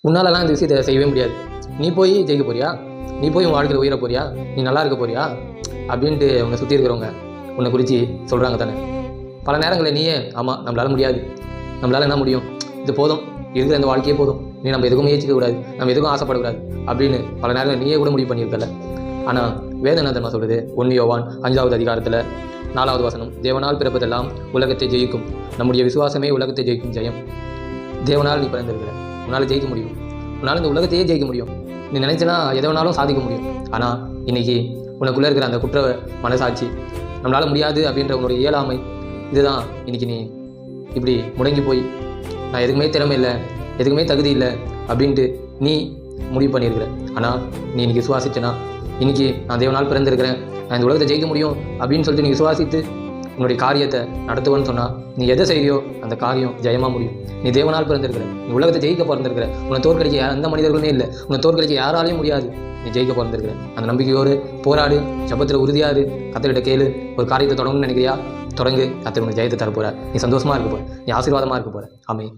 உன்னாலலாம் இந்த விஷயத்தை செய்யவே முடியாது, நீ போய் ஜெயிக்க போறியா, நீ போய் உன் வாழ்க்கையில் உயர போறியா, நீ நல்லா இருக்க போறியா அப்படின்ட்டு உன்னை சுற்றி இருக்கிறவங்க உன்னை குறித்து சொல்கிறாங்க தானே. பல நேரங்களில் நீயே ஆமாம் நம்மளால் முடியாது, நம்மளால் என்ன முடியும், இது போதும், இருக்கிற அந்த வாழ்க்கையே போதும், நீ நம்ம எதுக்கும் முயற்சிக்கக்கூடாது, நம்ம எதுக்கும் ஆசைப்படக்கூடாது அப்படின்னு பல நேரங்களில் நீயே கூட முடிவு பண்ணியிருக்கல. ஆனால் வேதம் என்ன தெரியுமா சொல்லுது? 1 யோவான் 5வது அதிகாரத்தில் 4வது வசனம், தேவனால் பிறப்பதெல்லாம் உலகத்தை ஜெயிக்கும், நம்முடைய விசுவாசமே உலகத்தை ஜெயிக்கும் ஜெயம். தேவனால் நீ பிறந்திருக்கிற, உன்னால் ஜெயிக்க முடியும், உன்னால் இந்த உலகத்தையே ஜெயிக்க முடியும், நீ நினைச்சனா எதை வேணாலும் சாதிக்க முடியும். ஆனால் இன்னைக்கு உனக்குள்ளே இருக்கிற அந்த குற்ற மனசாட்சி, நம்மளால் முடியாது அப்படின்ற உன்னுடைய இயலாமை, இதுதான் இன்னைக்கு நீ இப்படி முடங்கி போய் நான் எதுக்குமே திறமை இல்லை, எதுக்குமே தகுதி இல்லை அப்படின்ட்டு நீ முடிவு பண்ணியிருக்கிற. ஆனால் நீ இன்னைக்கு விசுவாசிச்சனா, இன்னைக்கு நான் தேவனால் பிறந்திருக்கிறேன், நான் இந்த உலகத்தை ஜெயிக்க முடியும் அப்படின்னு சொல்லிட்டு நீ விசுவாசித்து உன்னுடைய காரியத்தை நடத்துவேன்னு சொன்னால், நீ எதை செய்கிறியோ அந்த காரியம் ஜெயமாக முடியும். நீ தேவனால் பிறந்திருக்கிற, நீ உலகத்தை ஜெயிக்க பிறந்திருக்கிற, உன்னை தோற்கடிக்க எந்த மனிதர்களுமே இல்லை, உன்னை தோற்கடிக்க யாராலையும் முடியாது. நீ ஜெயிக்க பிறந்திருக்கிற அந்த நம்பிக்கையோடு போராடு, ஜபத்தில் உறுதியாரு, கத்தர்கிட்ட கேளு. ஒரு காரியத்தை தொடங்கணும்னு நினைக்கிறியா, தொடங்கு. கத்தர் உனக்கு ஜெயத்தை தர போகிறார், நீ சந்தோஷமாக இருக்க போகிற, நீ ஆசீர்வாதமாக இருக்க போகிற. ஆமென்.